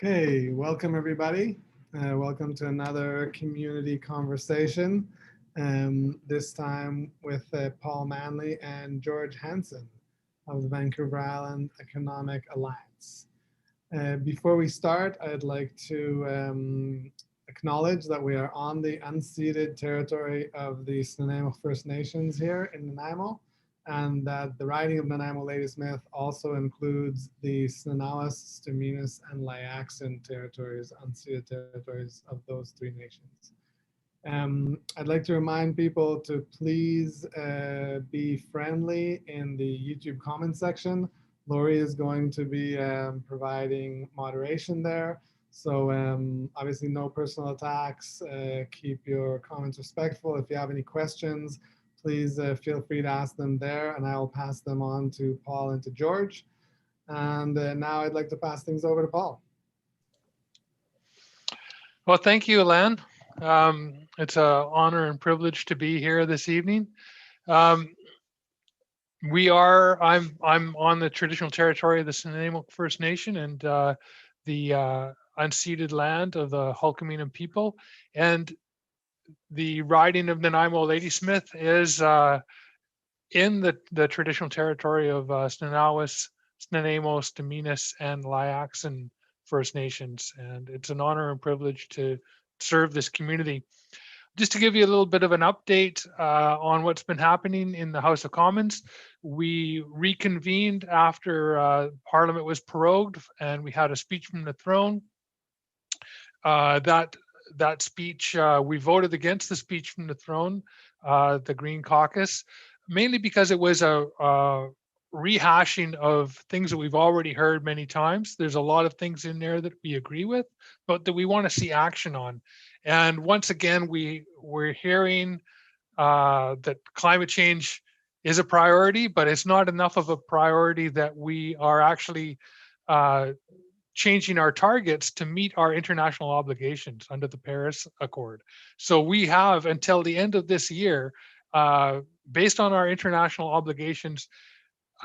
Okay, welcome everybody. Welcome to another community conversation, this time with Paul Manley and George Hanson of the Vancouver Island Economic Alliance. Before we start, I'd like to acknowledge that we are on the unceded territory of the Snuneymuxw First Nations here in Nanaimo, and that the riding of Nanaimo Ladysmith also includes the Snuneymuxw, Sturminas, and Layaxin territories, unceded territories of those three nations. I'd like to remind people to please be friendly in the YouTube comment section. Lori is going to be providing moderation there. So obviously no personal attacks. Keep your comments respectful. If you have any questions, please feel free to ask them there, and I'll pass them on to Paul and to George. And now I'd like to pass things over to Paul. Well, thank you, Alan. It's an honor and privilege to be here this evening. I'm on the traditional territory of the Snuneymuxw First Nation and the unceded land of the Hulkaminam people. And the riding of Nanaimo Ladysmith is in the traditional territory of Snuneymuxw, Sturminas, and Layaxin First Nations. And it's an honor and privilege to serve this community. Just to give you a little bit of an update on what's been happening in the House of Commons, we reconvened after Parliament was prorogued, and we had a speech from the throne. That speech, we voted against the speech from the throne, the Green Caucus, mainly because it was a rehashing of things that we've already heard many times. There's a lot of things in there that we agree with, but that we want to see action on. And once again, we're hearing that climate change is a priority, but it's not enough of a priority that we are actually changing our targets to meet our international obligations under the Paris Accord. So we have until the end of this year, based on our international obligations,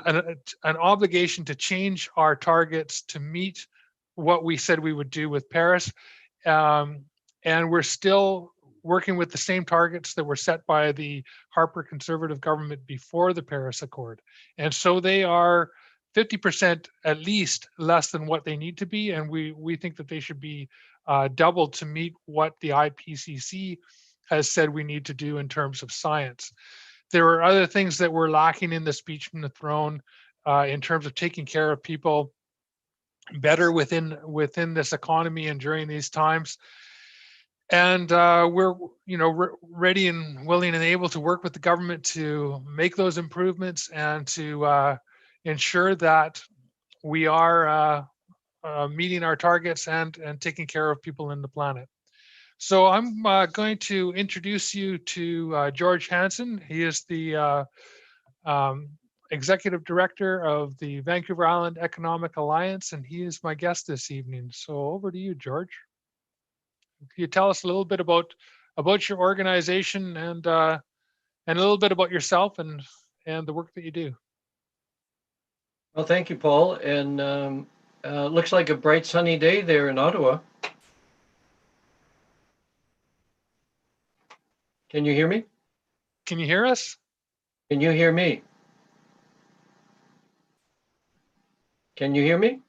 an obligation to change our targets to meet what we said we would do with Paris. And we're still working with the same targets that were set by the Harper Conservative government before the Paris Accord. And so they are 50% at least less than what they need to be. And we think that they should be doubled to meet what the IPCC has said we need to do in terms of science. There were other things that were lacking in the speech from the throne in terms of taking care of people better within this economy and during these times. And we're ready and willing and able to work with the government to make those improvements and to ensure that we are meeting our targets and taking care of people in the planet. So I'm going to introduce you to George Hanson. He is the Executive Director of the Vancouver Island Economic Alliance, and he is my guest this evening. So over to you, George. Can you tell us a little bit about your organization and a little bit about yourself and the work that you do? Well, thank you, Paul. And looks like a bright sunny day there in Ottawa. Can you hear me? Can you hear us? Can you hear me? Can you hear me?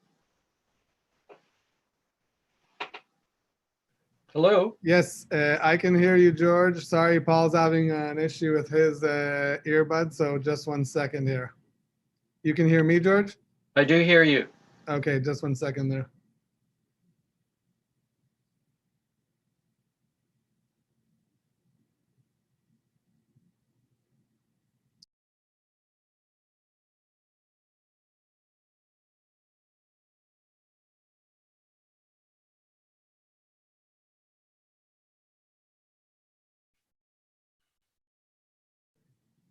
Hello? Yes, I can hear you, George. Sorry, Paul's having an issue with his earbud, so just 1 second here. You can hear me, George? I do hear you. Okay, just 1 second there.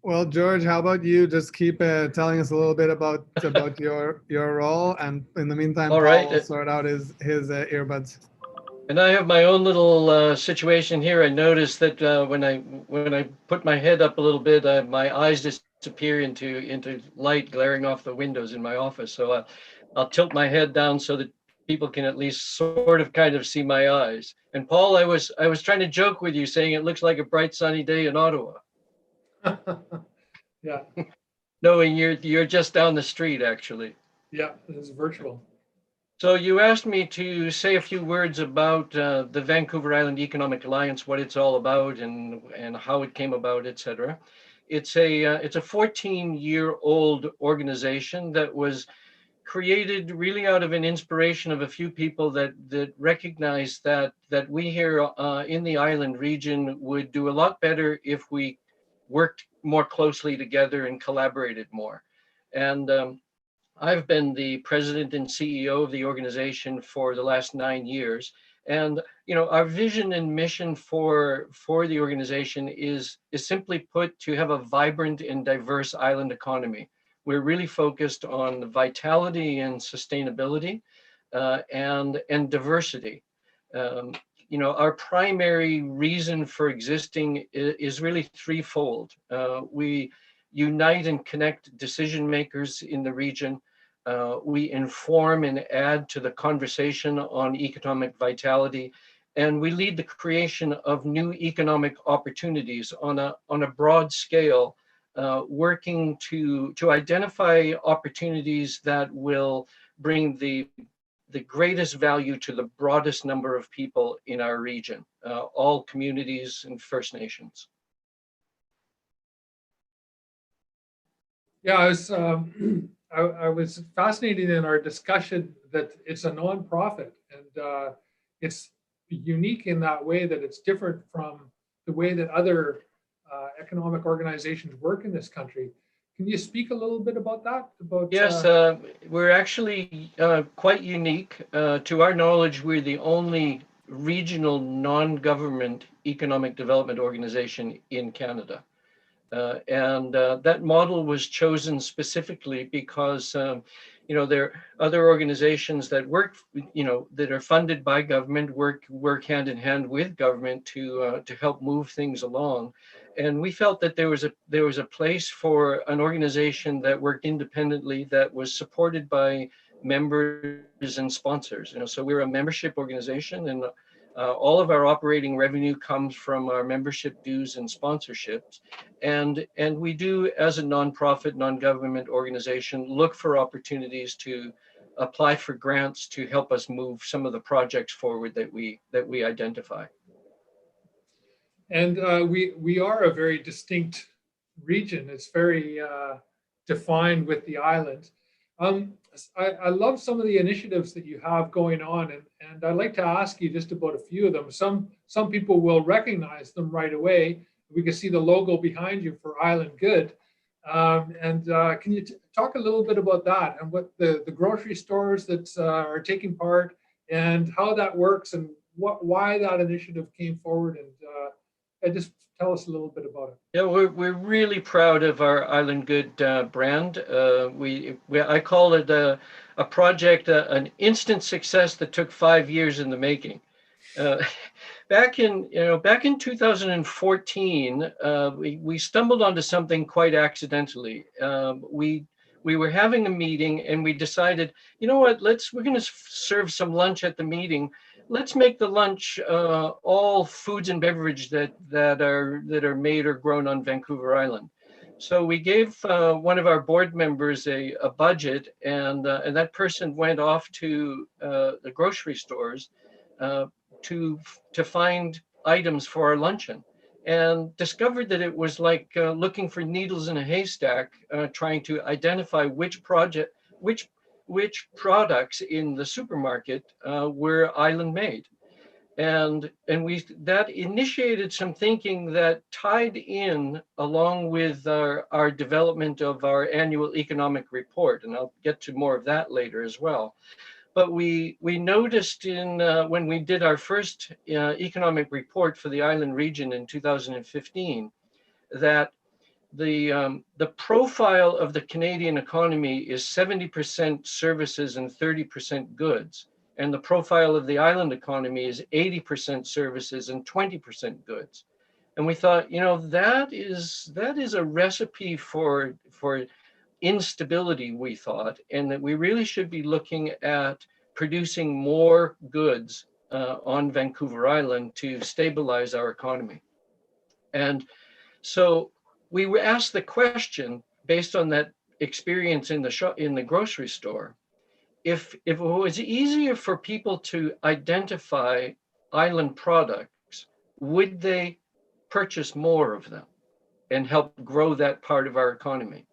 Well, George, how about you just keep telling us a little bit about your role, and in the meantime, All Paul right. will sort out his earbuds. And I have my own little situation here. I noticed that when I put my head up a little bit, my eyes disappear into light glaring off the windows in my office. So I'll tilt my head down so that people can at least sort of kind of see my eyes. And Paul, I was trying to joke with you saying it looks like a bright sunny day in Ottawa, Yeah, knowing you're just down the street actually. yeah, it's virtual. So you asked me to say a few words about the Vancouver Island Economic Alliance, what it's all about, and how it came about, etc. It's a 14-year-old organization that was created really out of an inspiration of a few people that recognized that we here in the island region would do a lot better if we worked more closely together and collaborated more. And I've been the president and CEO of the organization for the last 9 years. And our vision and mission for the organization is simply put to have a vibrant and diverse island economy. We're really focused on the vitality and sustainability and diversity. Our primary reason for existing is really threefold. We unite and connect decision makers in the region. We inform and add to the conversation on economic vitality, and we lead the creation of new economic opportunities on a broad scale, working to identify opportunities that will bring the greatest value to the broadest number of people in our region, all communities and First Nations. Yeah, I was fascinated in our discussion that it's a nonprofit, and it's unique in that way that it's different from the way that other economic organizations work in this country. Can you speak a little bit about that? Yes, we're actually quite unique. To our knowledge, we're the only regional non-government economic development organization in Canada. And that model was chosen specifically because, there are other organizations that work, that are funded by government, work hand in hand with government to help move things along. And we felt that there was a place for an organization that worked independently, that was supported by members and sponsors. So we're a membership organization, and all of our operating revenue comes from our membership dues and sponsorships. And we do, as a nonprofit, non-government organization, look for opportunities to apply for grants to help us move some of the projects forward that we identify. And we are a very distinct region. It's very defined with the island. I love some of the initiatives that you have going on, and I'd like to ask you just about a few of them. Some people will recognize them right away. We can see the logo behind you for Island Good. Can you talk a little bit about that and what the grocery stores that are taking part and how that works and why that initiative came forward, and just tell us a little bit about it. Yeah, we're really proud of our Island Good brand. I call it a project, an instant success that took 5 years in the making. Back in 2014, we stumbled onto something quite accidentally. We were having a meeting and we decided, you know what, we're going to serve some lunch at the meeting. Let's make the lunch all foods and beverage that are made or grown on Vancouver Island. So we gave one of our board members a budget, and that person went off to the grocery stores to find items for our luncheon, and discovered that it was like looking for needles in a haystack, trying to identify which products in the supermarket were island made. And that initiated some thinking that tied in along with our development of our annual economic report. And I'll get to more of that later as well. But we noticed when we did our first economic report for the island region in 2015, that the profile of the Canadian economy is 70% services and 30% goods. And the profile of the island economy is 80% services and 20% goods. And we thought, that is a recipe for instability, we thought, and that we really should be looking at producing more goods on Vancouver Island to stabilize our economy. And so we were asked the question, based on that experience in the shop, in the grocery store, if it was easier for people to identify island products, would they purchase more of them and help grow that part of our economy?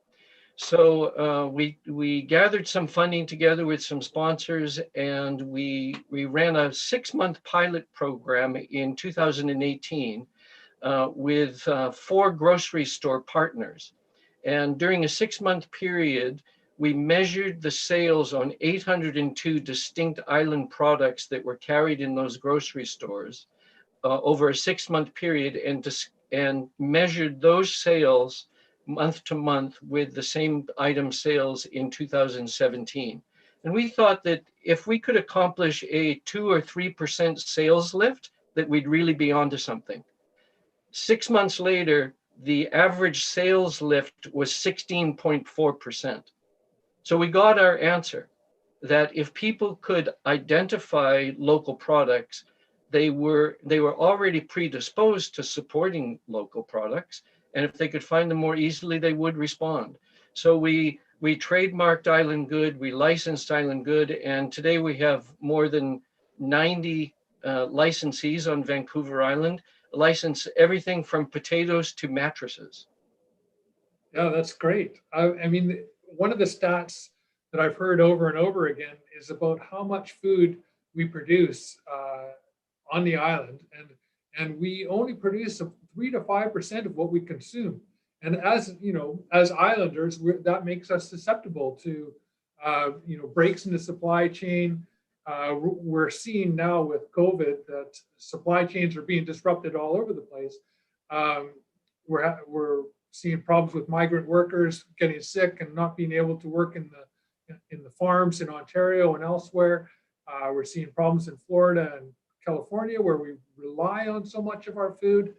So we gathered some funding together with some sponsors, and we ran a 6-month pilot program in 2018 with 4 grocery store partners. And during a 6-month period, we measured the sales on 802 distinct island products that were carried in those grocery stores over a 6-month period, and measured those sales month to month with the same item sales in 2017. And we thought that if we could accomplish a 2 or 3% sales lift, that we'd really be onto something. 6 months later, the average sales lift was 16.4%. So we got our answer that if people could identify local products, they were already predisposed to supporting local products. And if they could find them more easily, they would respond. So we trademarked Island Good, we licensed Island Good, and today we have more than 90 licensees on Vancouver Island, license everything from potatoes to mattresses. Yeah, that's great. I mean, one of the stats that I've heard over and over again is about how much food we produce on the island, and we only produce 3 to 5% of what we consume. And as you know, as islanders, that makes us susceptible to breaks in the supply chain. We're seeing now with COVID that supply chains are being disrupted all over the place. We're seeing problems with migrant workers getting sick and not being able to work in the farms in Ontario and elsewhere. We're seeing problems in Florida and California, where we rely on so much of our food,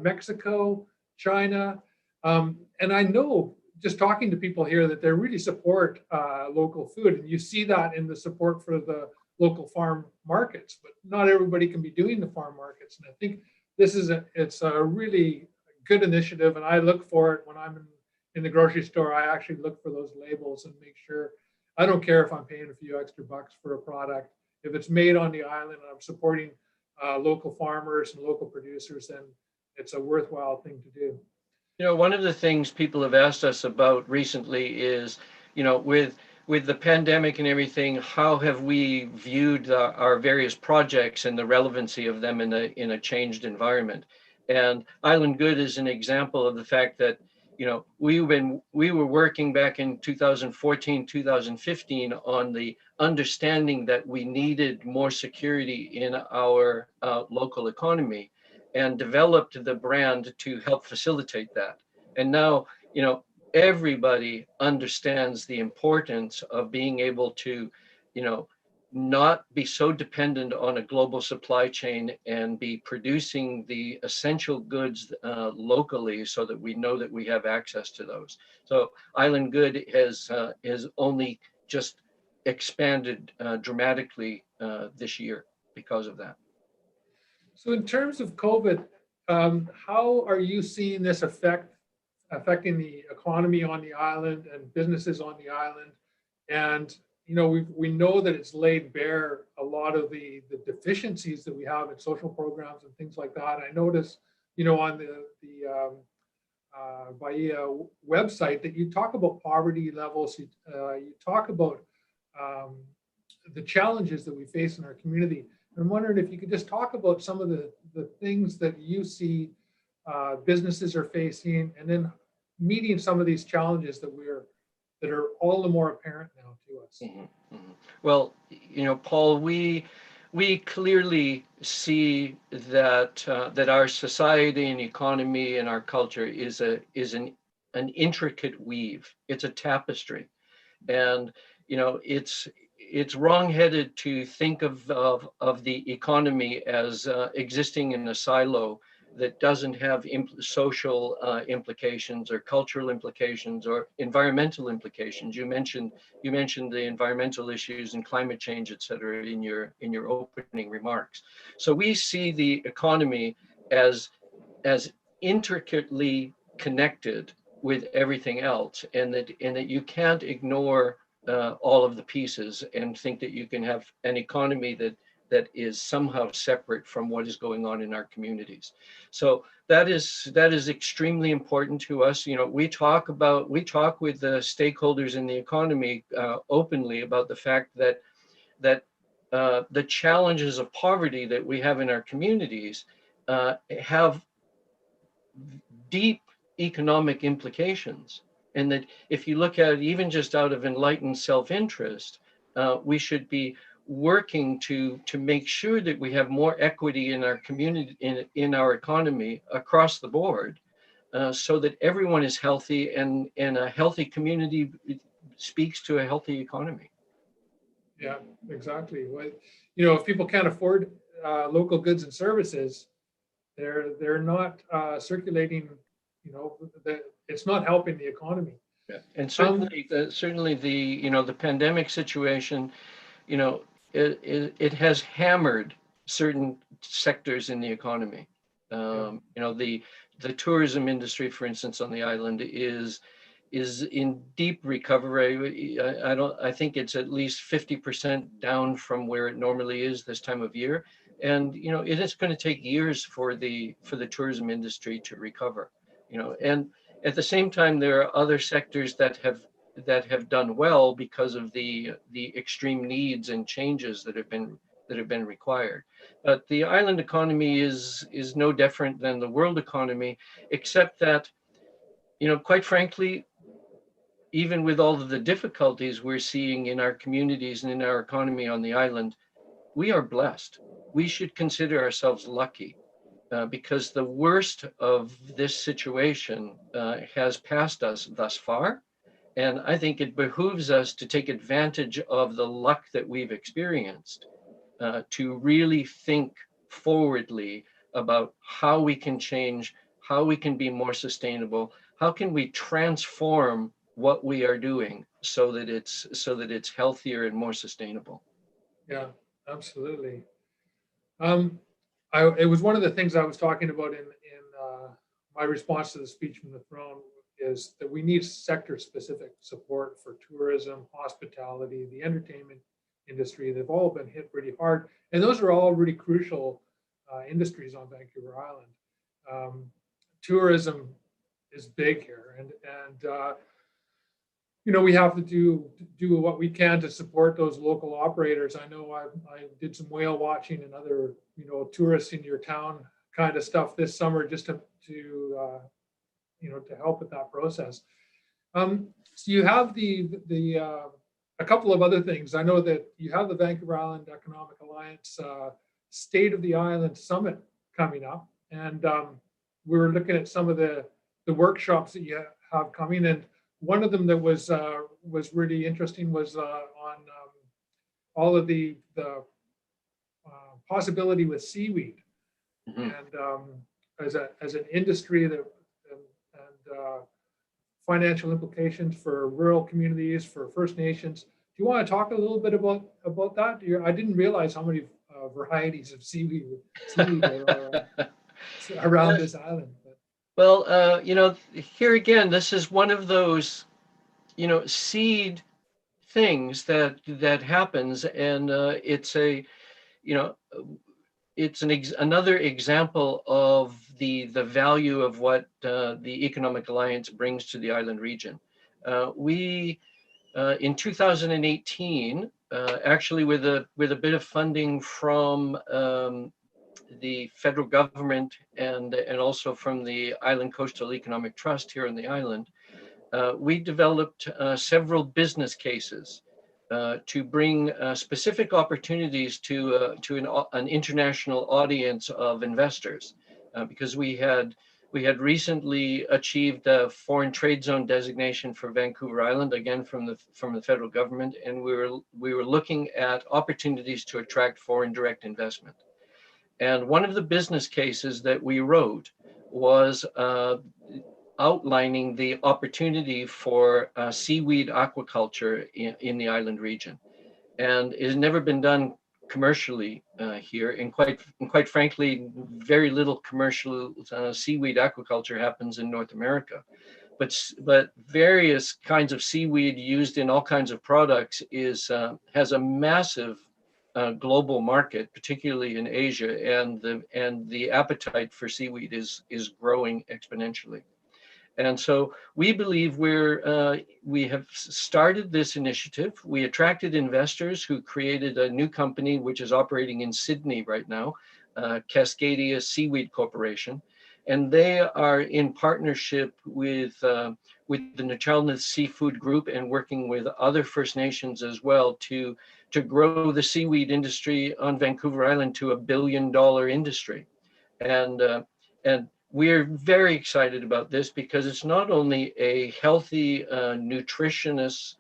Mexico, China. And I know, just talking to people here, that they really support local food. And you see that in the support for the local farm markets, but not everybody can be doing the farm markets. And I think this is it's a really good initiative. And I look for it when I'm in the grocery store. I actually look for those labels and make sure, I don't care if I'm paying a few extra bucks for a product. If it's made on the island and I'm supporting local farmers and local producers, then it's a worthwhile thing to do. You know, one of the things people have asked us about recently is, with the pandemic and everything, how have we viewed our various projects and the relevancy of them in a changed environment? And Island Good is an example of the fact that, we were working back in 2014, 2015 on the understanding that we needed more security in our local economy, and developed the brand to help facilitate that. And now, everybody understands the importance of being able to, not be so dependent on a global supply chain and be producing the essential goods locally, so that we know that we have access to those. So Island Good has only just expanded dramatically this year because of that. So in terms of COVID, how are you seeing this affecting the economy on the island and businesses on the island? And we know that it's laid bare a lot of the deficiencies that we have in social programs and things like that. I noticed, on the Bahia website, that you talk about poverty levels. You talk about the challenges that we face in our community. And I'm wondering if you could just talk about some of the things that you see businesses are facing, and then meeting some of these challenges that are all the more apparent now to us. Mm-hmm. Mm-hmm. Well, Paul, we clearly see that our society and economy and our culture is an intricate weave. It's a tapestry, and it's wrongheaded to think of the economy as existing in a silo that doesn't have social implications or cultural implications or environmental implications. You mentioned the environmental issues and climate change, et cetera, in your opening remarks. So we see the economy as intricately connected with everything else, and that you can't ignore all of the pieces and think that you can have an economy that is somehow separate from what is going on in our communities. So that is extremely important to us. You know, we talk with the stakeholders in the economy openly about the fact that the challenges of poverty that we have in our communities have deep economic implications, and that if you look at it even just out of enlightened self-interest, we should be working to make sure that we have more equity in our community, in our economy across the board, so that everyone is healthy, and a healthy community speaks to a healthy economy. Yeah, exactly. Well, you know, if people can't afford local goods and services, they're not circulating. You know, it's not helping the economy. Yeah. And certainly, the pandemic situation, you know, it has hammered certain sectors in the economy. You know, the tourism industry, for instance, on the island is in deep recovery. I think it's at least 50% down from where it normally is this time of year. And, you know, it is going to take years for the tourism industry to recover, you know, and at the same time, there are other sectors that have done well because of the extreme needs and changes that have been required. But the island economy is no different than the world economy, except that, you know, quite frankly, even with all of the difficulties we're seeing in our communities and in our economy on the island, we are blessed. We should consider ourselves lucky, because the worst of this situation has passed us thus far. And I think it behooves us to take advantage of the luck that we've experienced, to really think forwardly about how we can change, how we can be more sustainable, how can we transform what we are doing so that it's healthier and more sustainable. Yeah, absolutely. It was one of the things I was talking about in my response to the speech from the throne, is that we need sector-specific support for tourism, hospitality, the entertainment industry. They've all been hit pretty hard, and those are all really crucial industries on Vancouver Island. Tourism is big here, and you know, we have to do what we can to support those local operators. I know I did some whale watching and other, you know, tourists in your town kind of stuff this summer, just to you know, to help with that process. So you have a couple of other things. I know that you have the Vancouver Island Economic Alliance State of the Island Summit coming up, and we're looking at some of the workshops that you have coming, and one of them that was really interesting was on all of the possibility with seaweed, Mhm. and as an industry that and financial implications for rural communities, for First Nations. Do you want to talk a little bit about that? I didn't realize how many varieties of seaweed there are around this island. But. Well, you know, here again, this is one of those, you know, seed things that happens, and it's a, you know, it's another example of the value of what the Economic Alliance brings to the island region. We in 2018, actually with a bit of funding from the federal government and also from the Island Coastal Economic Trust here on the island, we developed several business cases to bring specific opportunities to an international audience of investors, because we had recently achieved a foreign trade zone designation for Vancouver Island, again from the federal government, and we were looking at opportunities to attract foreign direct investment. And one of the business cases that we wrote was outlining the opportunity for seaweed aquaculture in the island region. And it has never been done commercially here. And quite frankly, very little commercial seaweed aquaculture happens in North America. But various kinds of seaweed used in all kinds of products has a massive global market, particularly in Asia, and the appetite for seaweed is growing exponentially. And so we believe we have started this initiative. We attracted investors who created a new company, which is operating in Sydney right now, Cascadia Seaweed Corporation. And they are in partnership with the Nachalna Seafood Group and working with other First Nations as well to grow the seaweed industry on Vancouver Island to $1 billion industry. And we're very excited about this because it's not only a healthy, nutritious,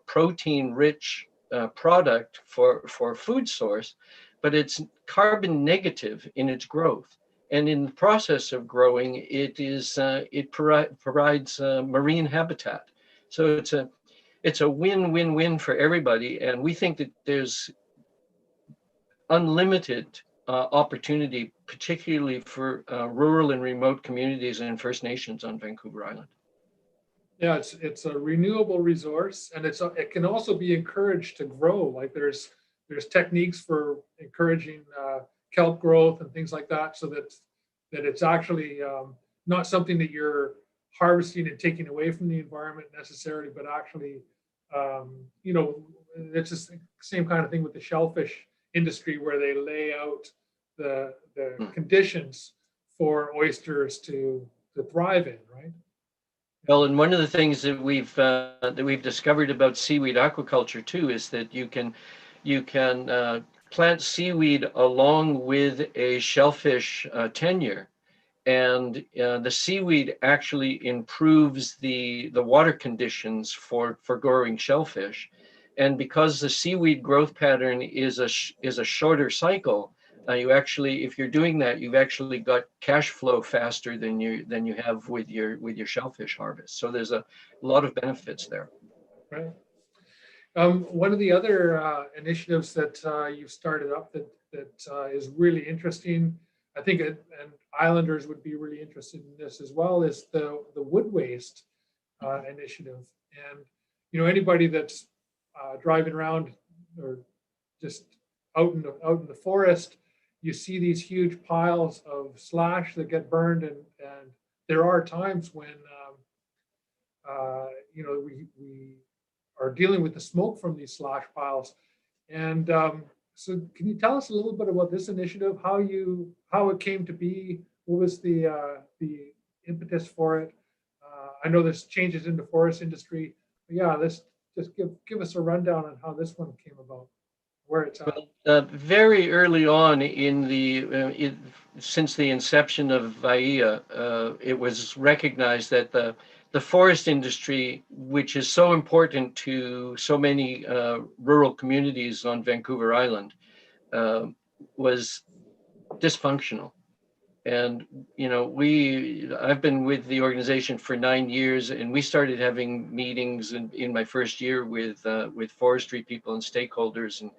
protein-rich product for food source, but it's carbon negative in its growth. And in the process of growing, it provides marine habitat. So it's a win-win-win for everybody. And we think that there's unlimited opportunity, particularly for rural and remote communities and First Nations on Vancouver Island. Yeah, it's a renewable resource, and it can also be encouraged to grow. Like there's techniques for encouraging kelp growth and things like that, so that it's actually not something that you're harvesting and taking away from the environment necessarily, but actually, it's the same kind of thing with the shellfish industry, where they lay out the conditions for oysters to thrive in, right? Well, and one of the things that we've discovered about seaweed aquaculture too is that you can plant seaweed along with a shellfish tenure, and the seaweed actually improves the water conditions for growing shellfish. And because the seaweed growth pattern is a shorter cycle, if you're doing that, you've actually got cash flow faster than you have with your shellfish harvest. So there's a lot of benefits there. Right. One of the other initiatives that you've started up that is really interesting, I think, and islanders would be really interested in this as well, is the wood waste initiative. And anybody that's driving around or just out in the forest, you see these huge piles of slash that get burned, and there are times when we are dealing with the smoke from these slash piles. And so can you tell us a little bit about this initiative, how it came to be, what was the impetus for it? I know there's changes in the forest industry, but yeah, let's just give us a rundown on how this one came about, where it's at. Well, very early on since the inception of VAIA, it was recognized that the forest industry, which is so important to so many rural communities on Vancouver Island, was dysfunctional. And I've been with the organization for 9 years, and we started having meetings in my first year with forestry people and stakeholders and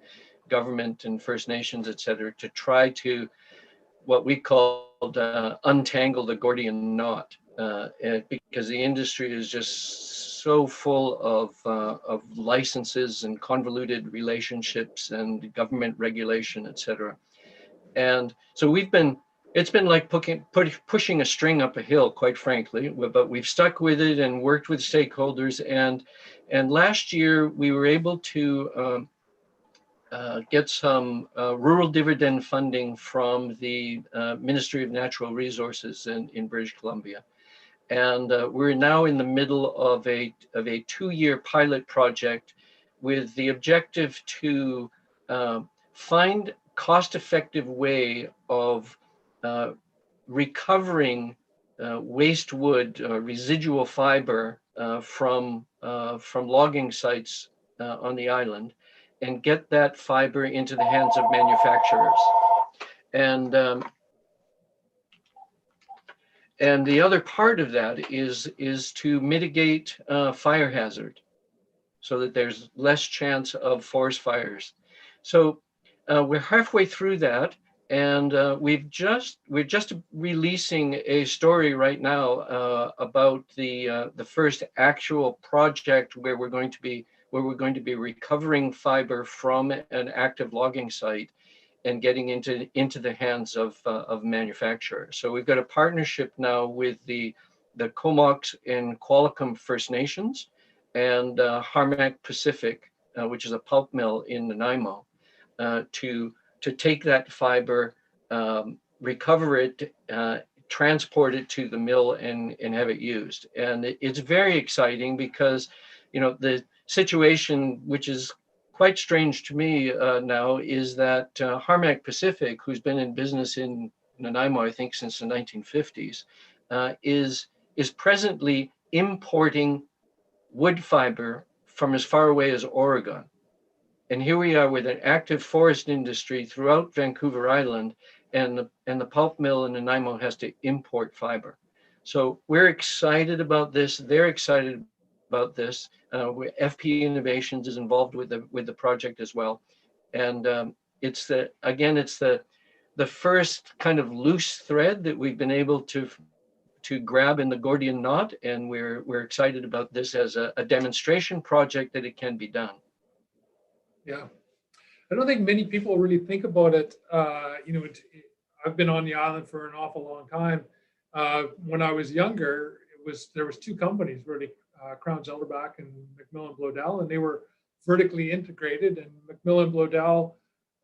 government and First Nations, et cetera, to try to what we called untangle the Gordian knot, because the industry is just so full of licenses and convoluted relationships and government regulation, et cetera. And so it's been like pushing a string up a hill, quite frankly, but we've stuck with it and worked with stakeholders. And last year we were able to get some rural dividend funding from the Ministry of Natural Resources in British Columbia. And we're now in the middle of a 2-year pilot project with the objective to find cost-effective way of recovering waste wood, residual fiber from logging sites on the island, and get that fiber into the hands of manufacturers. And the other part of that is to mitigate fire hazard, so that there's less chance of forest fires. So we're halfway through that, and we're just releasing a story right now about the first actual project where we're going to be recovering fiber from an active logging site and getting into the hands of manufacturers. So we've got a partnership now with the Comox and Qualicum First Nations and Harmac Pacific, which is a pulp mill in Nanaimo, to take that fiber, recover it, transport it to the mill, and have it used. And it's very exciting because, the situation, which is quite strange to me now, is that Harmac Pacific, who's been in business in Nanaimo, I think, since the 1950s, is presently importing wood fiber from as far away as Oregon. And here we are with an active forest industry throughout Vancouver Island, and the pulp mill in Nanaimo has to import fiber. So we're excited about this. They're excited about this. FP Innovations is involved with the project as well, and it's the first kind of loose thread that we've been able to grab in the Gordian knot, and we're excited about this as a demonstration project that it can be done. Yeah, I don't think many people really think about it. I've been on the island for an awful long time. When I was younger, there was two companies really, Crown Zelderback and McMillan Bloedel, and they were vertically integrated. And McMillan Bloedel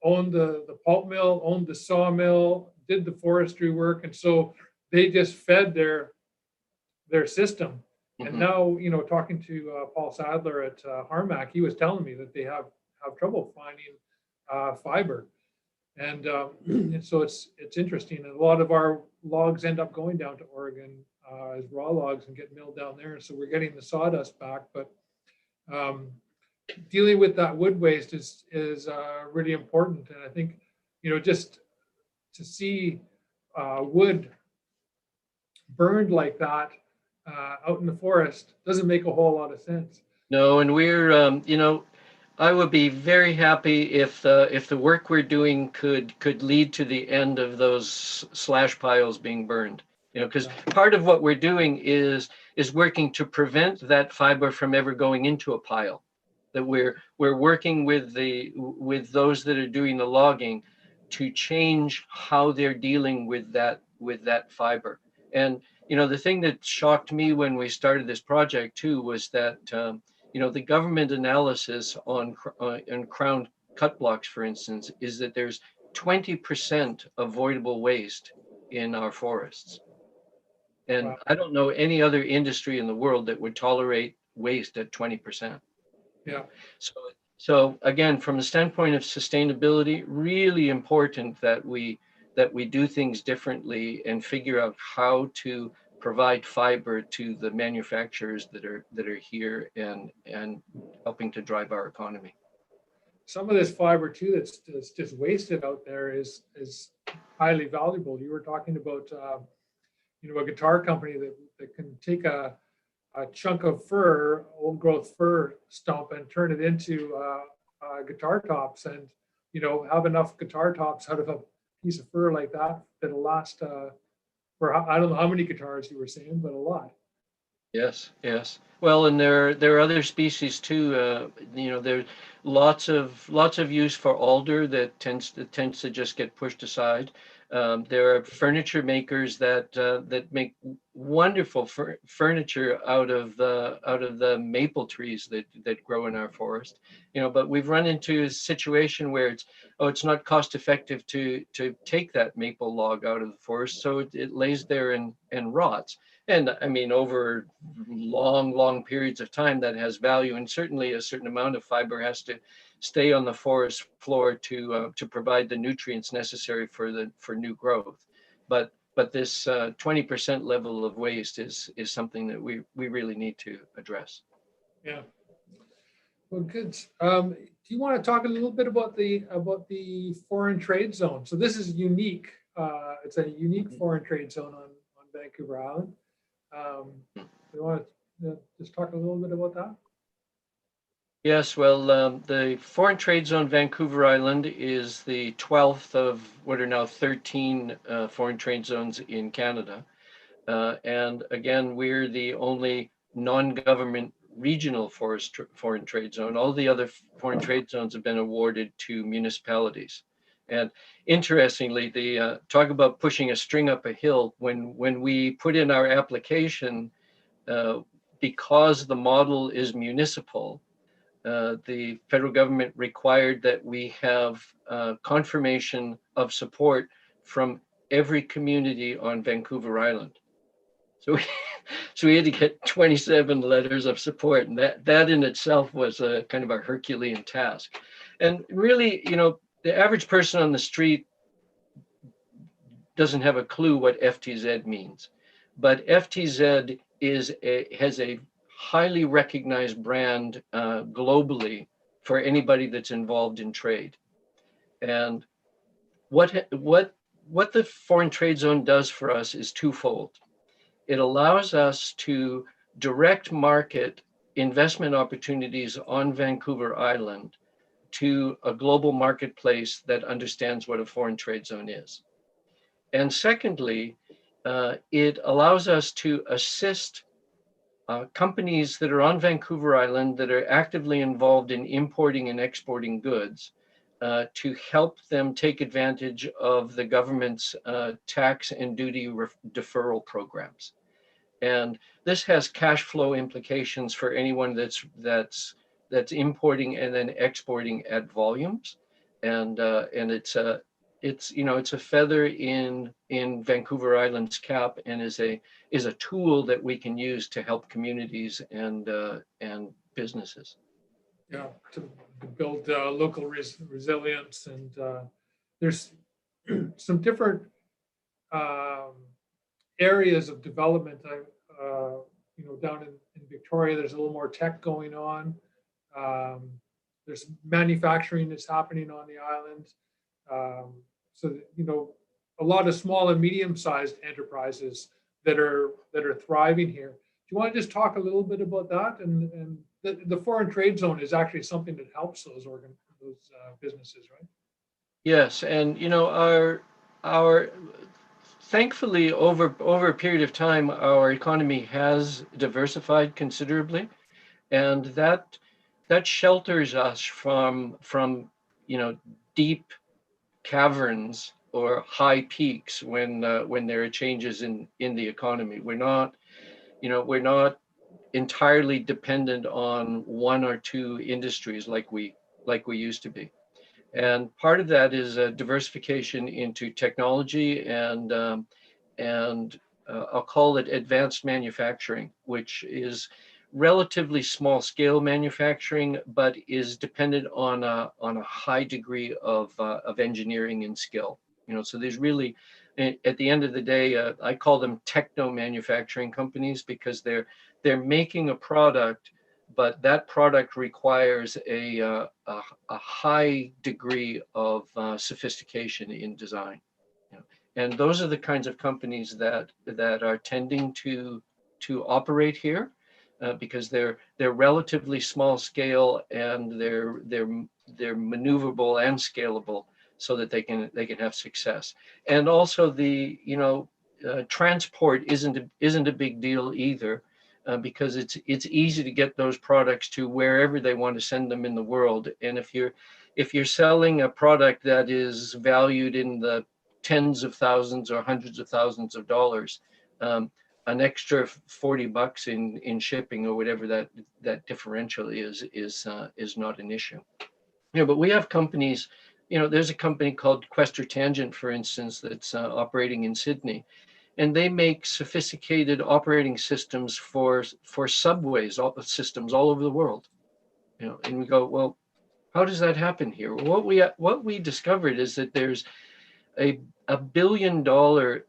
owned the pulp mill, owned the sawmill, did the forestry work, and so they just fed their system. And now, talking to Paul Sadler at Harmac, he was telling me that they have trouble finding fiber, and so it's interesting. And a lot of our logs end up going down to Oregon as raw logs and get milled down there. So we're getting the sawdust back, but dealing with that wood waste is really important. And I think, just to see wood burned like that out in the forest doesn't make a whole lot of sense. No, and we're I would be very happy if the work we're doing could lead to the end of those slash piles being burned. Because part of what we're doing is working to prevent that fiber from ever going into a pile. That we're working with those that are doing the logging to change how they're dealing with that fiber. And the thing that shocked me when we started this project too was that the government analysis on crown cut blocks, for instance, is that there's 20% avoidable waste in our forests. And wow. I don't know any other industry in the world that would tolerate waste at 20%. Yeah. So again, from the standpoint of sustainability, really important that we do things differently and figure out how to provide fiber to the manufacturers that are here and helping to drive our economy. Some of this fiber too that's just wasted out there is highly valuable. You were talking about a guitar company that can take a chunk of fir, old growth fir stump, and turn it into guitar tops, and have enough guitar tops out of a piece of fir like that'll last for I don't know how many guitars you were saying, but a lot. Yes. Well, and there are other species too. There's lots of use for alder that tends to just get pushed aside. There are furniture makers that make wonderful furniture out of the maple trees that grow in our forest. But we've run into a situation where it's not cost effective to take that maple log out of the forest, so it lays there and rots. And I mean, over long periods of time, that has value, and certainly a certain amount of fiber has to stay on the forest floor to provide the nutrients necessary for new growth. But this 20% level of waste is something that we really need to address. Yeah. Well, good. Do you want to talk a little bit about the foreign trade zone? So this is unique. It's a unique foreign trade zone on Vancouver Island. You want to just talk a little bit about that? Yes, well, the Foreign Trade Zone Vancouver Island is the 12th of what are now 13 foreign trade zones in Canada. And again, we're the only non-government regional foreign trade zone. All the other foreign trade zones have been awarded to municipalities. And interestingly, the talk about pushing a string up a hill, when we put in our application, because the model is municipal, the federal government required that we have confirmation of support from every community on Vancouver Island. So we had to get 27 letters of support, and that in itself was a kind of a Herculean task. And really, the average person on the street doesn't have a clue what FTZ means, but FTZ has a highly recognized brand globally for anybody that's involved in trade. And what the foreign trade zone does for us is twofold. It allows us to direct market investment opportunities on Vancouver Island to a global marketplace that understands what a foreign trade zone is. And secondly, it allows us to assist companies that are on Vancouver Island that are actively involved in importing and exporting goods to help them take advantage of the government's tax and duty deferral programs. And this has cash flow implications for anyone that's importing and then exporting at volumes. And it's a feather in Vancouver Island's cap, and is a tool that we can use to help communities and businesses. Yeah, to build local resilience, and there's some different areas of development. Down in Victoria, there's a little more tech going on. There's manufacturing that's happening on the island. So a lot of small and medium-sized enterprises that are thriving here. Do you want to just talk a little bit about that? And the foreign trade zone is actually something that helps those businesses, right? Yes, and our thankfully over a period of time, our economy has diversified considerably, and that shelters us from deep caverns or high peaks when there are changes in the economy. We're not entirely dependent on one or two industries like we used to be. And part of that is a diversification into technology and I'll call it advanced manufacturing, which is relatively small scale manufacturing, but is dependent on a high degree of engineering and skill. So there's really, at the end of the day, I call them techno manufacturing companies, because they're making a product, but that product requires a high degree of sophistication in design. And those are the kinds of companies that are tending to operate here, because they're relatively small scale, and they're maneuverable and scalable, so that they can have success. And also the transport isn't a big deal either. Because it's easy to get those products to wherever they want to send them in the world. And if you're selling a product that is valued in the tens of thousands or hundreds of thousands of dollars, an extra $40 in shipping or whatever that differential is not an issue. But we have companies. There's a company called Quester Tangent, for instance, that's operating in Sydney. And they make sophisticated operating systems for subways, systems all over the world. And we go, well, how does that happen here? What we discovered is that there's a $1 billion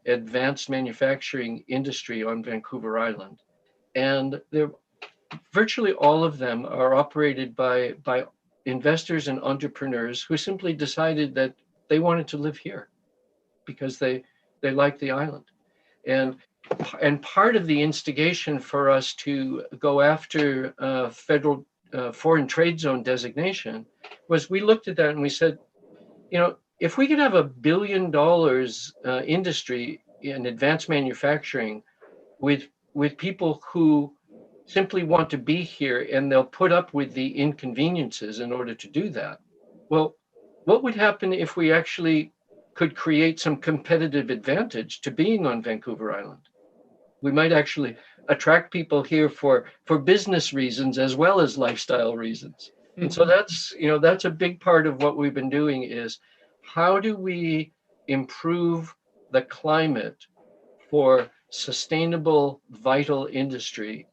advanced manufacturing industry on Vancouver Island, and virtually all of them are operated by investors and entrepreneurs who simply decided that they wanted to live here because they like the island. And part of the instigation for us to go after federal foreign trade zone designation was we looked at that and we said, if we could have $1 billion industry in advanced manufacturing with people who simply want to be here and they'll put up with the inconveniences in order to do that. Well, what would happen if we actually could create some competitive advantage to being on Vancouver Island? We might actually attract people here for business reasons as well as lifestyle reasons. And so that's a big part of what we've been doing is how do we improve the climate for sustainable, vital industry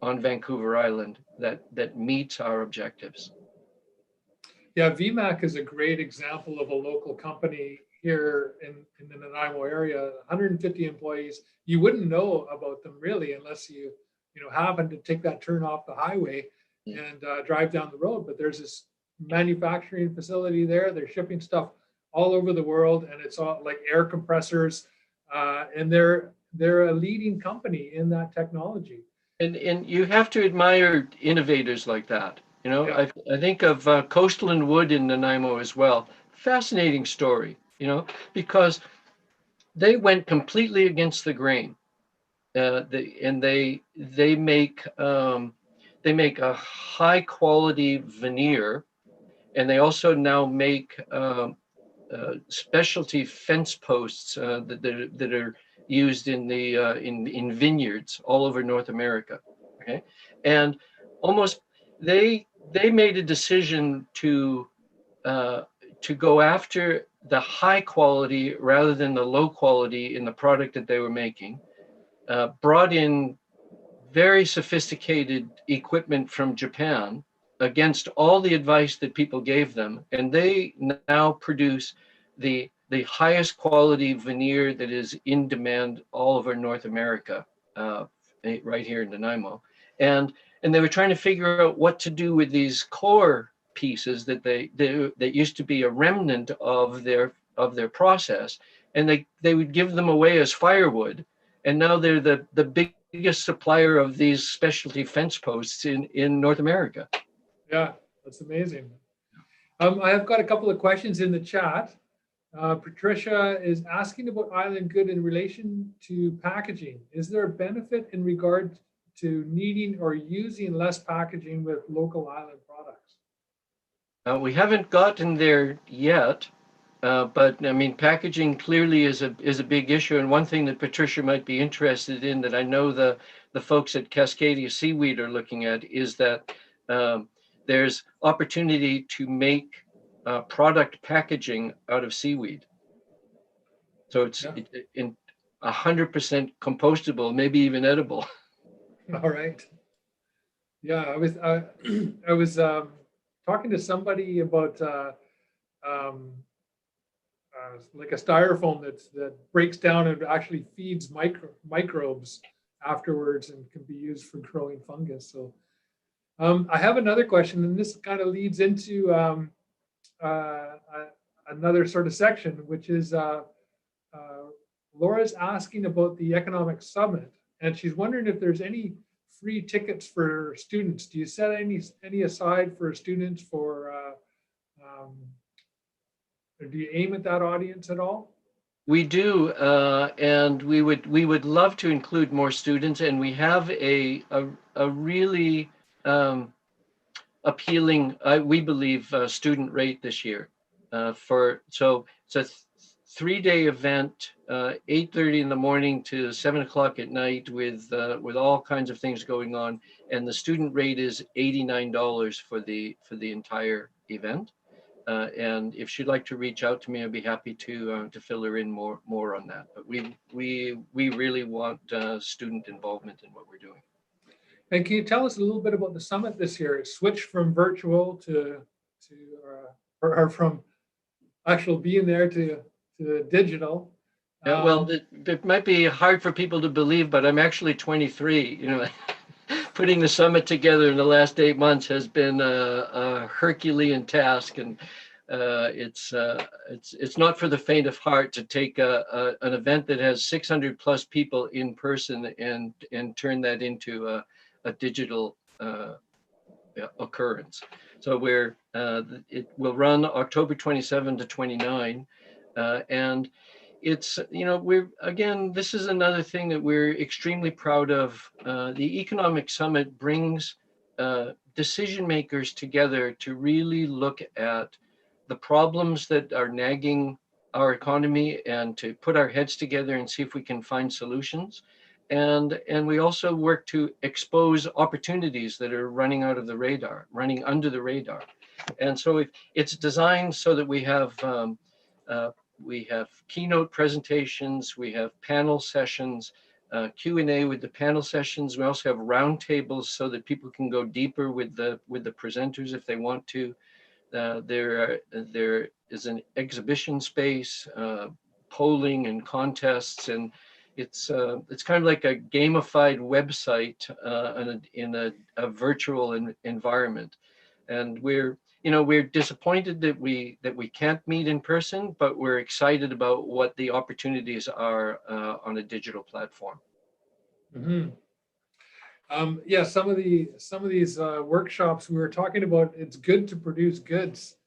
on Vancouver Island that meets our objectives. Yeah, VMAC is a great example of a local company here in the Nanaimo area, 150 employees. You wouldn't know about them really unless you happen to take that turn off the highway and drive down the road. But there's this manufacturing facility there. They're shipping stuff all over the world, and it's all like air compressors, and they're a leading company in that technology. And you have to admire innovators like that. Yeah. I think of Coastal and Wood in Nanaimo as well. Fascinating story, because they went completely against the grain. They make a high quality veneer, and they also now make specialty fence posts that are used in vineyards all over North America. Okay, and almost they made a decision to go after the high quality rather than the low quality in the product that they were making. Brought in very sophisticated equipment from Japan against all the advice that people gave them, and they now produce the highest quality veneer that is in demand all over North America, right here in Nanaimo. And they were trying to figure out what to do with these core pieces that used to be a remnant of their process, and they would give them away as firewood. And now they're the biggest supplier of these specialty fence posts in North America. Yeah, that's amazing. I have got a couple of questions in the chat. Patricia is asking about Island Good in relation to packaging. Is there a benefit in regard to needing or using less packaging with local island products? We haven't gotten there yet, but I mean, packaging clearly is a big issue. And one thing that Patricia might be interested in that I know the folks at Cascadia Seaweed are looking at is that there's opportunity to make product packaging out of seaweed. So it's in 100% compostable, maybe even edible. All right. Yeah, I was talking to somebody about like a styrofoam that breaks down and actually feeds microbes afterwards and can be used for growing fungus. So I have another question, and this kind of leads into another sort of section, which is Laura's asking about the economic summit, and she's wondering if there's any free tickets for students. Do you set any aside for students for, or do you aim at that audience at all? We do, and we would love to include more students, and we have a really appealing, we believe, student rate this year. So it's a 3-day event, 8:30 in the morning to 7 o'clock at night, with all kinds of things going on, and the student rate is $89 for the entire event. And if she'd like to reach out to me, I'd be happy to fill her in more on that. But we really want student involvement in what we're doing. And can you tell us a little bit about the summit this year? It switched from virtual to or from actual being there to digital. Well, it might be hard for people to believe, but I'm actually 23. putting the summit together in the last 8 months has been a Herculean task, and it's not for the faint of heart to take an event that has 600 plus people in person and turn that into a digital occurrence. So it will run October 27 to 29, and it's, this is another thing that we're extremely proud of. The Economic Summit brings decision makers together to really look at the problems that are nagging our economy and to put our heads together and see if we can find solutions. And we also work to expose opportunities that are running under the radar. And so it's designed so that we have keynote presentations, we have panel sessions, Q&A with the panel sessions. We also have roundtables so that people can go deeper with the presenters if they want to. There is an exhibition space, polling and contests, and it's kind of like a gamified website in a virtual environment. And we're disappointed that we can't meet in person, but we're excited about what the opportunities are on a digital platform. Mm-hmm. Yeah, some of these workshops we were talking about, it's good to produce goods.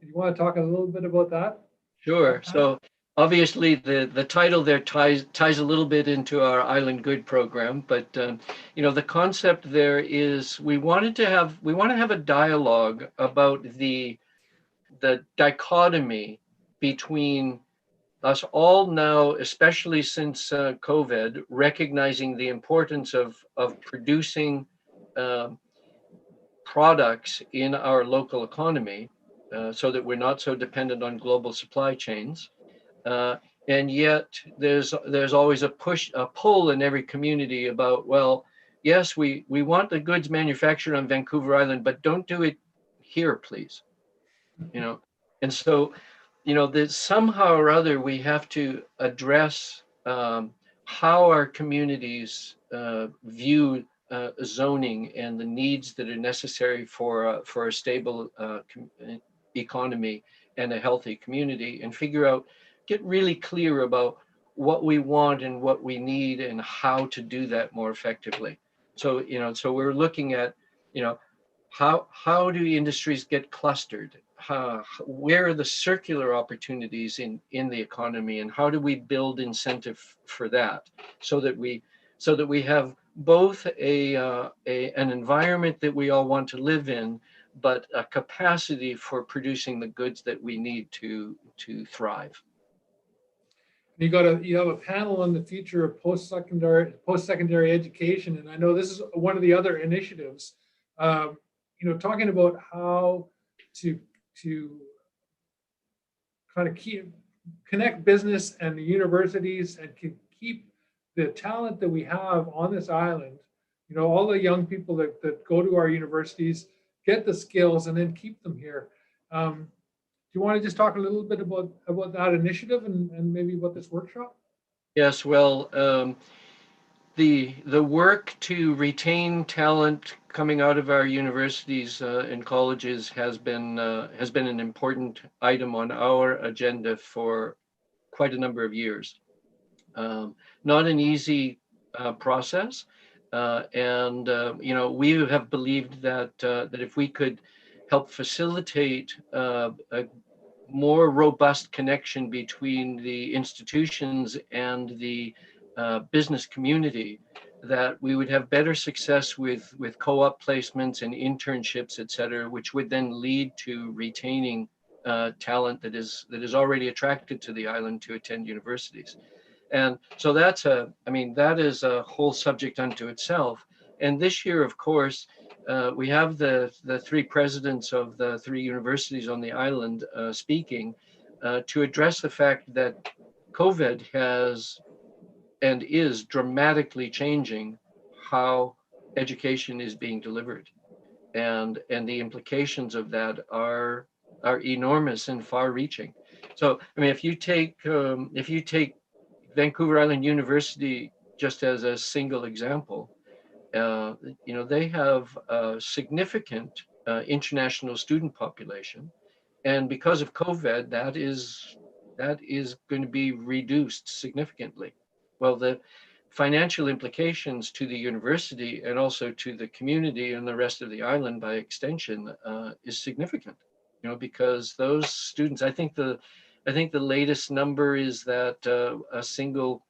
You want to talk a little bit about that? Sure. So obviously the title there ties a little bit into our Island Good program, but the concept there is we want to have a dialogue about the dichotomy between us all now, especially since COVID, recognizing the importance of producing products in our local economy so that we're not so dependent on global supply chains. And yet there's always a pull in every community about, well, yes, we want the goods manufactured on Vancouver Island, but don't do it here, please. And so, that somehow or other we have to address how our communities view zoning and the needs that are necessary for a stable economy and a healthy community, and get really clear about what we want and what we need and how to do that more effectively. So, so we're looking at, how do industries get clustered? Where are the circular opportunities in the economy, and how do we build incentive for that so that we have both an environment that we all want to live in, but a capacity for producing the goods that we need to thrive. You have a panel on the future of post-secondary education, and I know this is one of the other initiatives. Talking about how to kind of connect business and the universities and keep the talent that we have on this island. All the young people that go to our universities, get the skills and then keep them here. Do you want to just talk a little bit about that initiative and maybe about this workshop? Yes, well, the work to retain talent coming out of our universities and colleges has been an important item on our agenda for quite a number of years. Not an easy process, and we have believed that if we could help facilitate a more robust connection between the institutions and the business community, that we would have better success with co-op placements and internships, et cetera, which would then lead to retaining talent that is already attracted to the island to attend universities. And so that is a whole subject unto itself. And this year, of course, we have the three presidents of the three universities on the island speaking to address the fact that COVID has and is dramatically changing how education is being delivered, and the implications of that are enormous and far-reaching. So, if you take Vancouver Island University just as a single example, they have a significant international student population, and because of COVID, that is going to be reduced significantly. Well, the financial implications to the university and also to the community and the rest of the island by extension is significant. Because those students, I think the latest number is that a single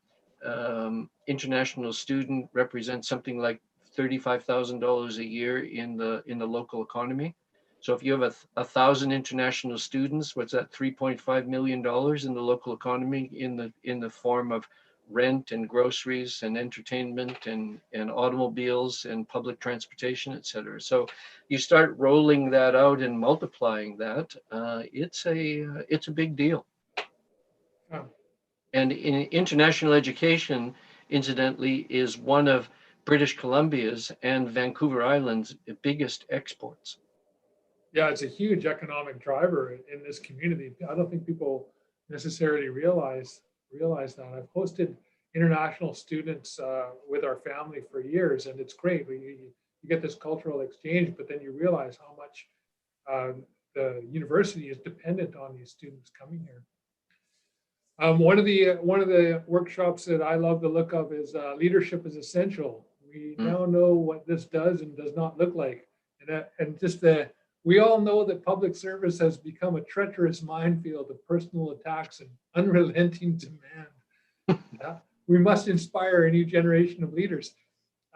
international student represents something like $35,000 a year in the local economy. So if you have a thousand international students, what's that? $3.5 million in the local economy in the form of rent and groceries and entertainment and automobiles and public transportation, et cetera. So you start rolling that out and multiplying that, it's a big deal. Yeah. And in international education, incidentally, is one of British Columbia's and Vancouver Island's biggest exports. Yeah, it's a huge economic driver in this community. I don't think people necessarily realize that. I've hosted international students with our family for years, and it's great. You get this cultural exchange, but then you realize how much the university is dependent on these students coming here. One of the workshops that I love the look of is leadership is essential. We now know what this does and does not look like, and we all know that public service has become a treacherous minefield of personal attacks and unrelenting demand. We must inspire a new generation of leaders.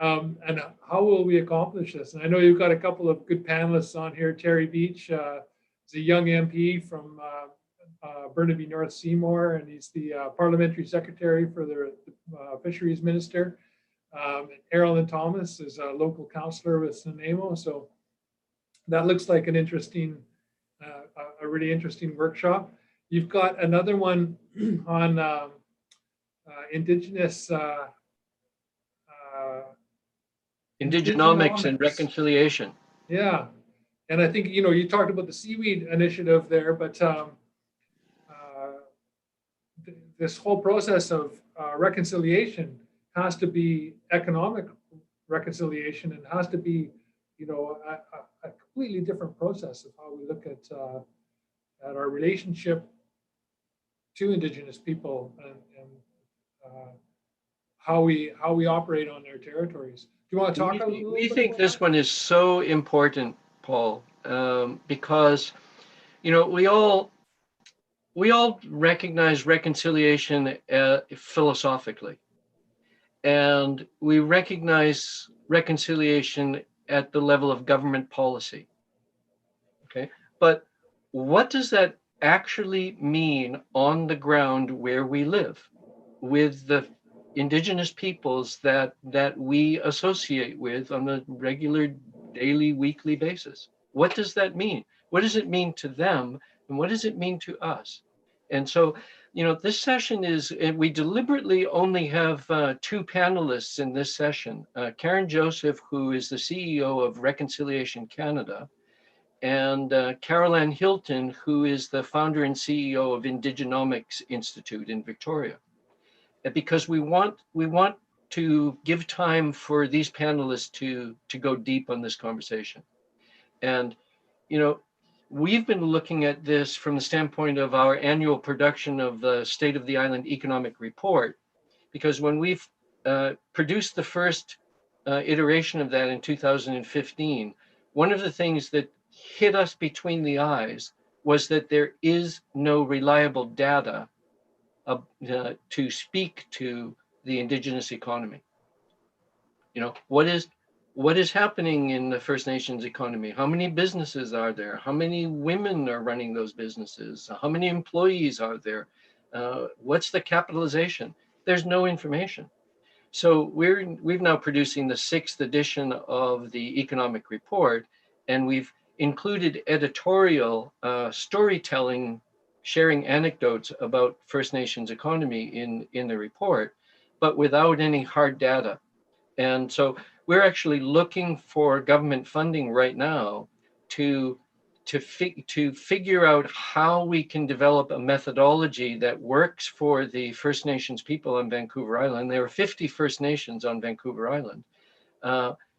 And how will we accomplish this? And I know you've got a couple of good panelists on here. Terry Beach is a young MP from Burnaby North Seymour, and he's the parliamentary secretary for the fisheries minister. Errolyn Thomas is a local councillor with Nanaimo. So that looks like a really interesting workshop. You've got another one on Indigenomics and reconciliation. Yeah, and I think you talked about the seaweed initiative there, but this whole process of reconciliation has to be economic reconciliation, and has to be a completely different process of how we look at our relationship to Indigenous people and how we operate on their territories. Do you want to talk a little bit? We think this one is so important, Paul, because we all recognize reconciliation philosophically, and we recognize reconciliation at the level of government policy. Okay, but what does that actually mean on the ground where we live with the Indigenous peoples that we associate with on a regular daily, weekly basis? What does that mean? What does it mean to them, and what does it mean to us? And so, this session and we deliberately only have two panelists in this session. Karen Joseph, who is the CEO of Reconciliation Canada, and Carol Ann Hilton, who is the founder and CEO of Indigenomics Institute in Victoria. Because we want to give time for these panelists to go deep on this conversation. And, we've been looking at this from the standpoint of our annual production of the State of the Island Economic Report, because when we've produced the first iteration of that in 2015, one of the things that hit us between the eyes was that there is no reliable data to speak to the Indigenous economy. What is happening in the First Nations economy? How many businesses are there? How many women are running those businesses? How many employees are there? What's the capitalization? There's no information. So we've now producing the 6th edition of the economic report, and we've included editorial storytelling, sharing anecdotes about First Nations economy in the report, but without any hard data. And so we're actually looking for government funding right now to to figure out how we can develop a methodology that works for the First Nations people on Vancouver Island. There are 50 First Nations on Vancouver Island.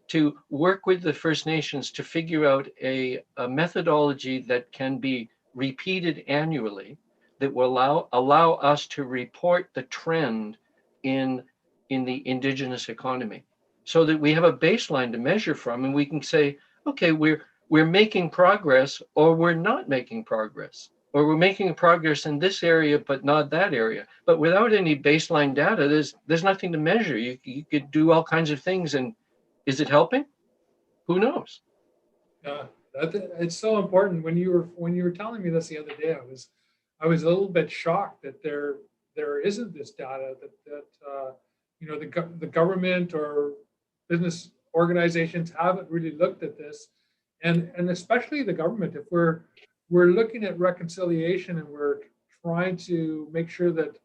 To work with the First Nations to figure out a methodology that can be repeated annually, that will allow us to report the trend in the Indigenous economy, so that we have a baseline to measure from, and we can say, okay, we're making progress, or we're not making progress, or we're making progress in this area but not that area. But without any baseline data, there's nothing to measure. You could do all kinds of things, and is it helping? Who knows? Yeah, it's so important. When you were telling me this the other day, I was a little bit shocked that there isn't this data that the government or business organizations haven't really looked at this, and especially the government. If we're looking at reconciliation and we're trying to make sure that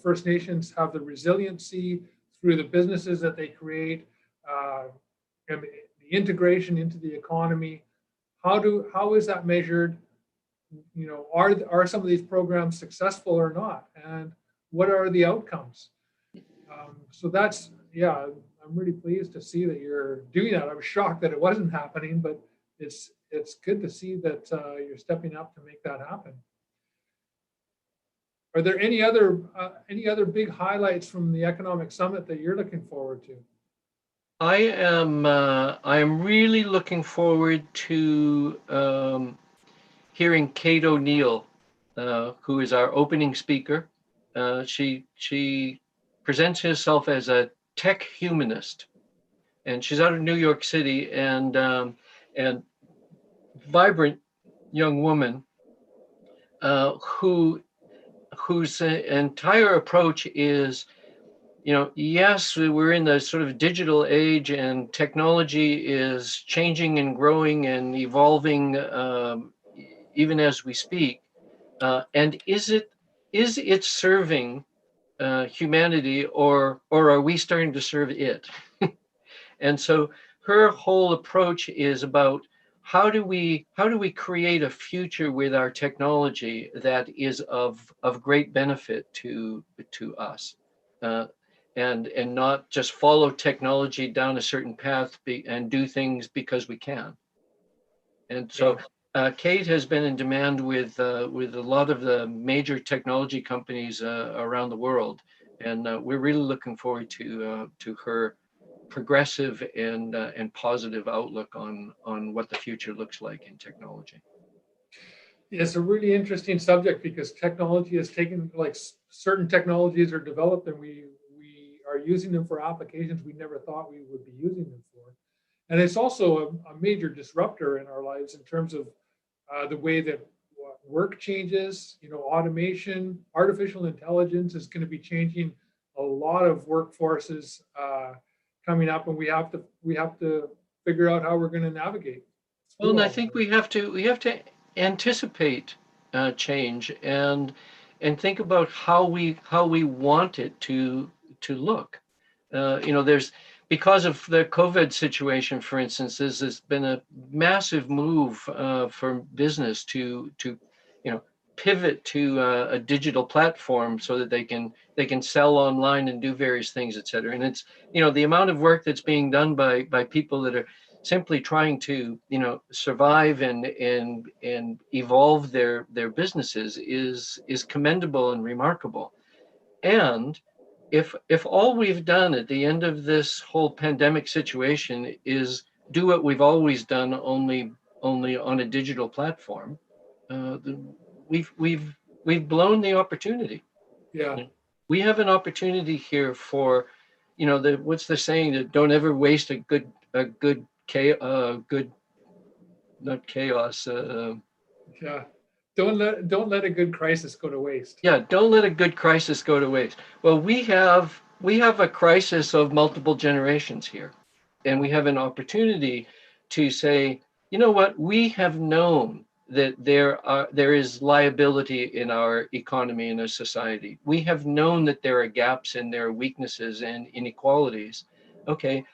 First Nations have the resiliency through the businesses that they create, and the integration into the economy, how is that measured? Are some of these programs successful or not, and what are the outcomes? So that's, yeah, I'm really pleased to see that you're doing that. I was shocked that it wasn't happening, but it's good to see that you're stepping up to make that happen. Are there any other big highlights from the economic summit that you're looking forward to? I am really looking forward to hearing Kate O'Neill, who is our opening speaker. She presents herself as a tech humanist, and she's out of New York City, and vibrant young woman whose entire approach is, yes, we're in the sort of digital age, and technology is changing and growing and evolving even as we speak. And is it serving humanity, or are we starting to serve it? And so her whole approach is about how do we create a future with our technology that is of great benefit to us, and not just follow technology down a certain path and do things because we can. And so Kate has been in demand with a lot of the major technology companies around the world, and we're really looking forward to her progressive and positive outlook on what the future looks like in technology. It's a really interesting subject, because technology has taken, like, certain technologies are developed and we are using them for applications we never thought we would be using them for. And it's also a major disruptor in our lives in terms of the way that work changes. Automation, artificial intelligence is going to be changing a lot of workforces coming up, and we have to figure out how we're going to navigate. Well, and I think we have to anticipate change and think about how we want it to look. There's, because of the COVID situation, for instance, there's been a massive move for business to pivot to a digital platform so that they can sell online and do various things, et cetera. And it's, the amount of work that's being done by people that are simply trying to, survive and evolve their businesses is commendable and remarkable. And if all we've done at the end of this whole pandemic situation is do what we've always done, only on a digital platform, we've blown the opportunity. Yeah, we have an opportunity here for, what's the saying, that don't ever waste a good not chaos. Yeah. Don't let a good crisis go to waste. Yeah, don't let a good crisis go to waste. Well, we have a crisis of multiple generations here, and we have an opportunity to say, you know what, we have known that there is liability in our economy and our society. We have known that there are gaps and there are weaknesses and inequalities. Okay,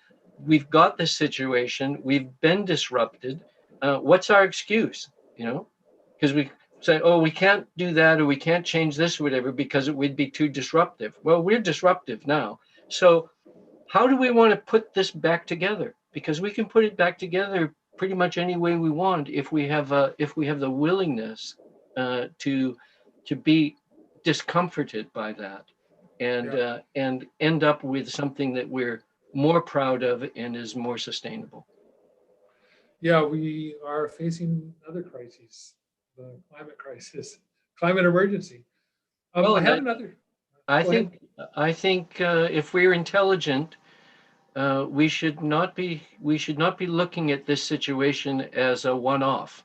we've got this situation. We've been disrupted. what's our excuse? You know, because we say, oh, we can't do that, or we can't change this or whatever because it would be too disruptive. Well, we're disruptive now. So how do we want to put this back together? Because we can put it back together pretty much any way we want if we have the willingness to be discomforted by that, and end up with something that we're more proud of and is more sustainable. Yeah, we are facing other crises, the climate crisis, climate emergency. Well, I and have another. I Go ahead. think I think if we're intelligent, we should not be looking at this situation as a one-off.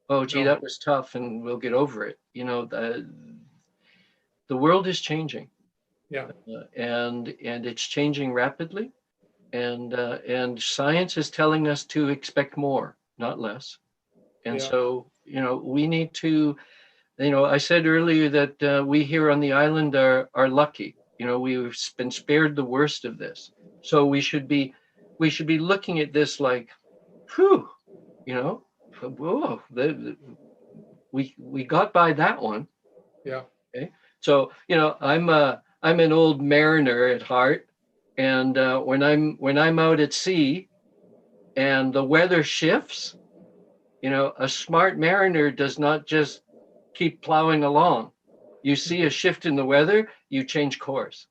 Oh, gee, No. that was tough, and we'll get over it. You know, the world is changing, Yeah. and it's changing rapidly, and science is telling us to expect more, not less. And Yeah. so, we need to. I said earlier that we here on the island are lucky. We've been spared the worst of this, so we should be looking at this like, whew, you know, whoa, we got by that one. Yeah. Okay, so I'm an old mariner at heart, and when I'm out at sea and the weather shifts, a smart mariner does not just keep plowing along. You see a shift in the weather, you change course.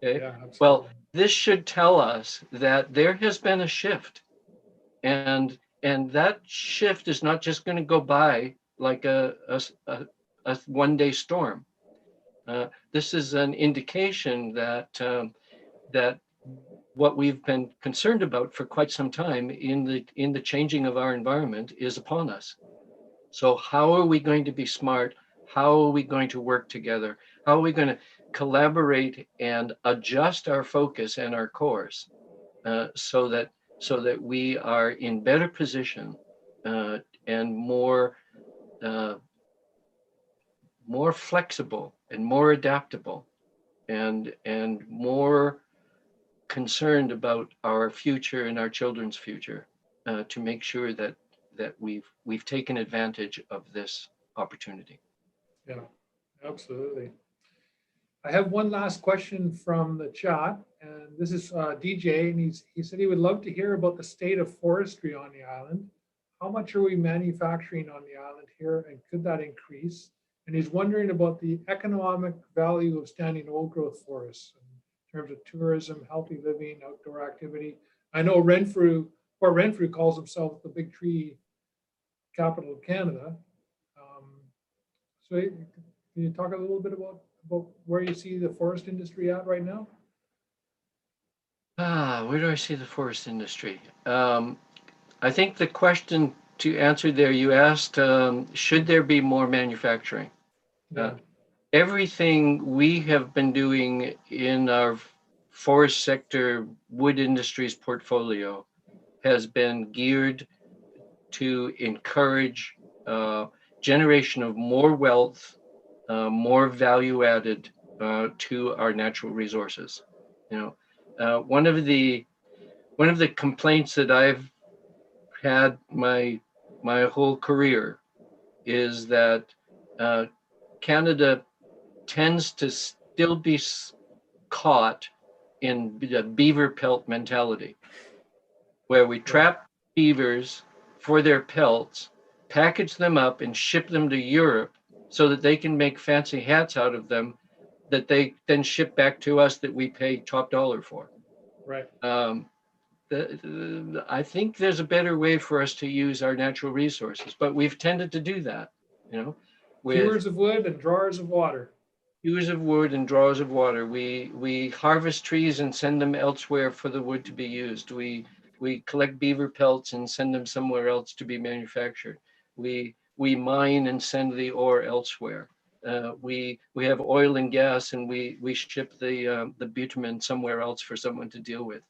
Okay. Yeah. Well, Absolutely. this should tell us that there has been a shift, and that shift is not just going to go by like a one-day storm. This is an indication that what we've been concerned about for quite some time in the changing of our environment is upon us. So how are we going to be smart? How are we going to work together? How are we going to collaborate and adjust our focus and our course, so that we are in better position, and uh, more flexible and more adaptable, and more concerned about our future and our children's future, to make sure that we've taken advantage of this opportunity. Yeah. Absolutely. I have one last question from the chat, and this is DJ, and he said he would love to hear about the state of forestry on the island. How much are we manufacturing on the island here, and could that increase? And he's wondering about the economic value of standing old growth forests in terms of tourism, healthy living, outdoor activity. I know Port Renfrew calls himself the big tree capital of Canada. So can you talk a little bit about where you see the forest industry at right now? Where do I see the forest industry? I think the question to answer there, you asked, should there be more manufacturing? Yeah. Everything we have been doing in our forest sector wood industries portfolio has been geared to encourage generation of more wealth, more value added to our natural resources. You know, one of the complaints that I've had my whole career is that uh, Canada tends to still be caught in the beaver pelt mentality, where we Yeah. trap beavers for their pelts, package them up, and ship them to Europe so that they can make fancy hats out of them that they then ship back to us that we pay top dollar for. Right. Um, I think there's a better way for us to use our natural resources, but we've tended to do that, with Hewers of wood and drawers of water. hewers of wood and drawers of water. We harvest trees and send them elsewhere for the wood to be used. We collect beaver pelts and send them somewhere else to be manufactured. We mine and send the ore elsewhere. We have oil and gas, and we ship the bitumen somewhere else for someone to deal with.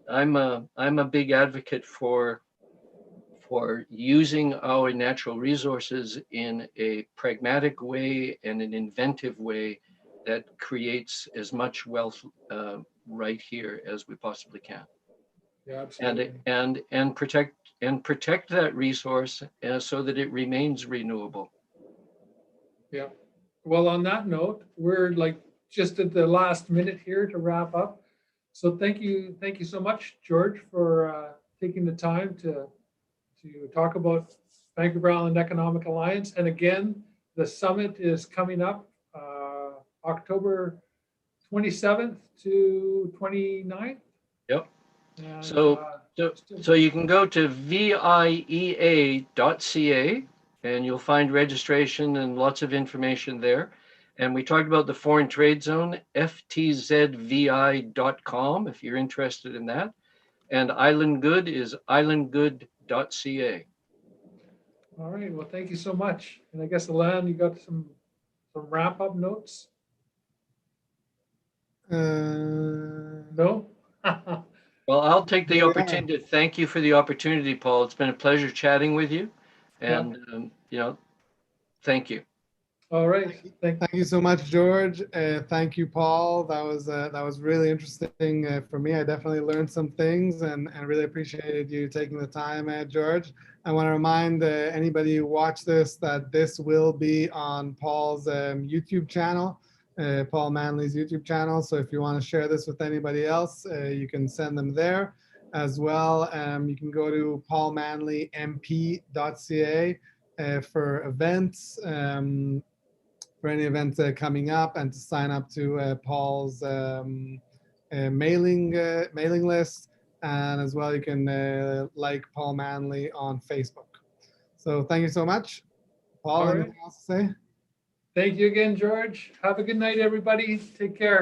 I'm a big advocate for using our natural resources in a pragmatic way and an inventive way that creates as much wealth right here as we possibly can. Yeah, absolutely. and protect that resource so that it remains renewable. Yeah. Well, on that note, we're like just at the last minute here to wrap up. So thank you so much, George, for taking the time to talk about Vancouver Island Economic Alliance. And again, the summit is coming up October 27th to 29th. Yep. And, So you can go to viea.ca and you'll find registration and lots of information there. And we talked about the foreign trade zone, ftzvi.com, if you're interested in that. And Island Good is islandgood.ca. all right. Well, thank you so much. And I guess, Alan, you got some wrap up notes? No? Well, I'll take the opportunity to thank you for the opportunity, Paul. It's been a pleasure chatting with you. And, thank you. All right. Thank you so much, George. Thank you, Paul. That was really interesting for me. I definitely learned some things and really appreciated you taking the time, George. I want to remind anybody who watched this that this will be on Paul's YouTube channel, Paul Manley's YouTube channel. So if you want to share this with anybody else, you can send them there as well. You can go to paulmanleymp.ca for events. For any events coming up, and to sign up to Paul's mailing list, and as well you can like Paul Manley on Facebook. So thank you so much, Paul. All right. Anything else to say? Thank you again, George. Have a good night, everybody. Take care.